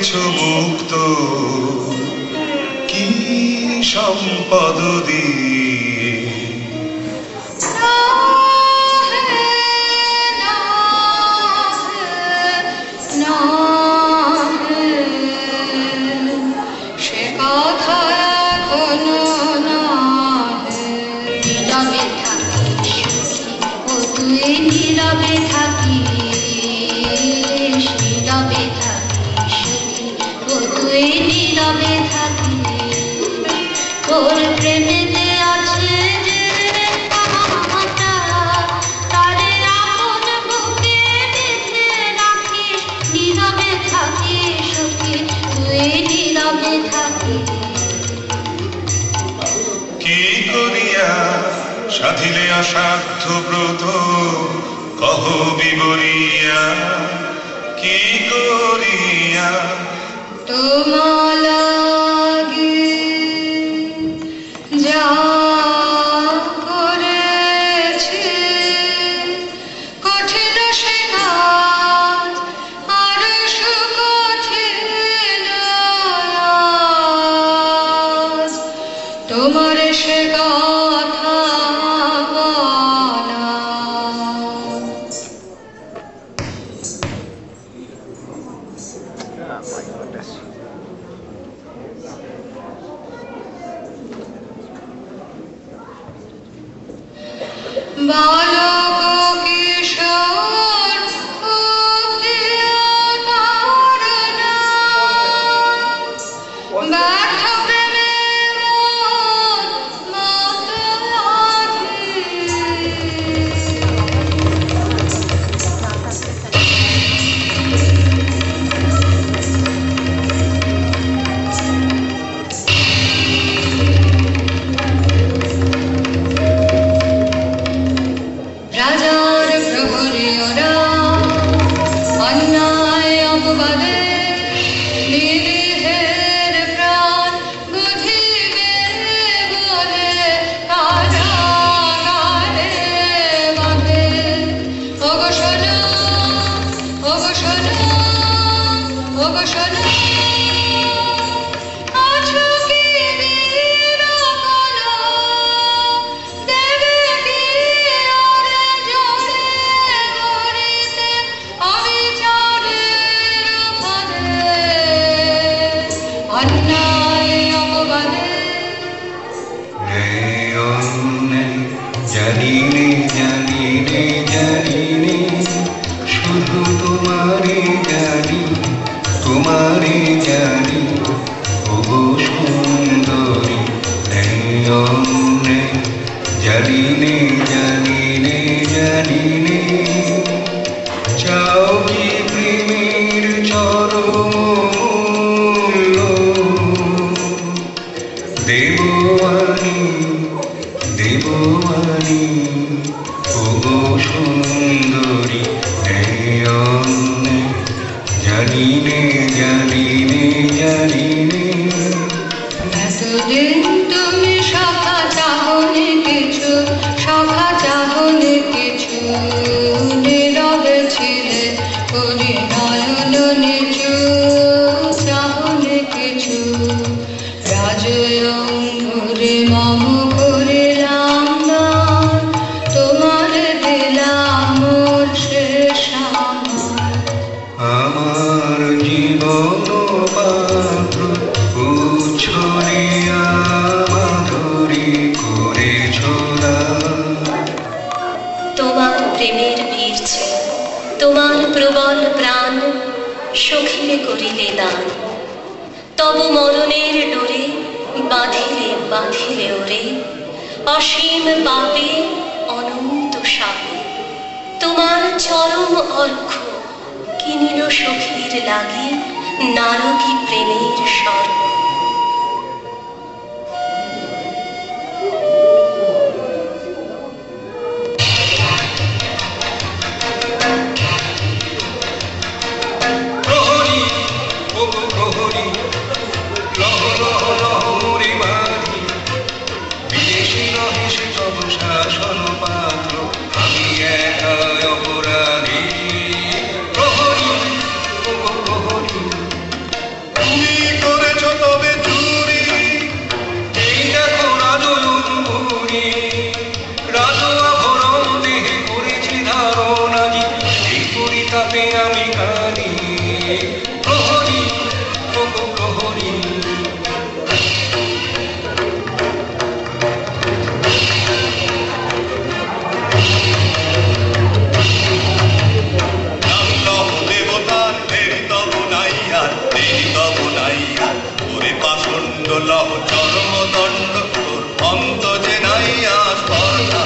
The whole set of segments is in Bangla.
করেছ মুক্ত কি সম্পদ দিয়ে নীরবে থাকি নীরবে থাকি সুখী ও তুই নীরবে থাকি তোর প্রেমেতে আছে যে তারে আপন বুকে বেঁধে রাখিস নীরবে থাকি সুখী তুই নীরবে থাকি কি করিয়া সাধিলে অসাধ্য ব্রত কহ বিবরিয়া কি করিয়া তোমার লাগি যা করেছি কঠিন সে কাজ আরো সুকঠিন আজ তোমার সে কথা বলা বালক কিশোর ব্যর্থ প্রেমে রাজার প্রহরীয়রা অন্যায় অপবাদে নিরীহের প্রাণ বুঝিবে বলে কারাগারে বাঁধে ওগো শোনো ওগো শোনো ওগো শোনো আছো কি নিরকলা দেবে কি ওরে জোরে ধরিতে অবিচারের ফাঁদে অন্যায় অপবাদে জানি নে জানি নে জানি নে শুধু তোমারে জানি তোমারে জানি ওগো সুন্দরী জানি নে জানি নে জানি নে চাও কি প্রেমের চরম মূল্য দেবয়ানী দেবয়ানী ওগো সুন্দরী জানি নে জানি নে জানি নে এতদিন তুমি সখা চাহনি কিছু সখা চাহনি কিছু নীরবে ছিলে করি নয়ন নিচু চাহনি কিছু রাজয়ঙ্গুরে মম করিলাম দান তোমার দিলাম মোর শেষ আমার জীবন পাত্র উচ্ছলে আমাধুরী করে ছোলা তোমার প্রেমের বীর্যে তোমার প্রবল প্রাণ সখীরে করিলে দান তব মরণের ডোরে বাঁধিলে বাঁধিলে ওরে অসীম পাপে অনন্ত সাপে তোমার চরম অর্ঘ কিনিল সখীর লাগি নারকী প্রেমের স্বর্গ শাসন পাত্র আমি একা অপরাধী আমি কাঁদি প্রহরী ওগো প্রহরী দেবতার দেরি তব নাইয়া ওরে পাষণ্ড লহ চরমদণ্ড তোর অন্ত যে নাইয়া স্পর্ধা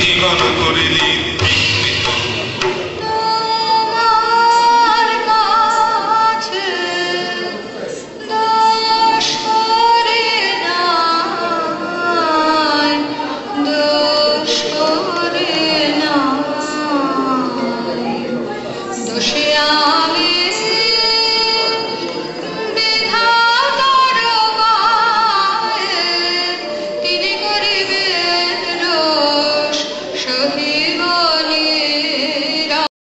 জীবন করিলি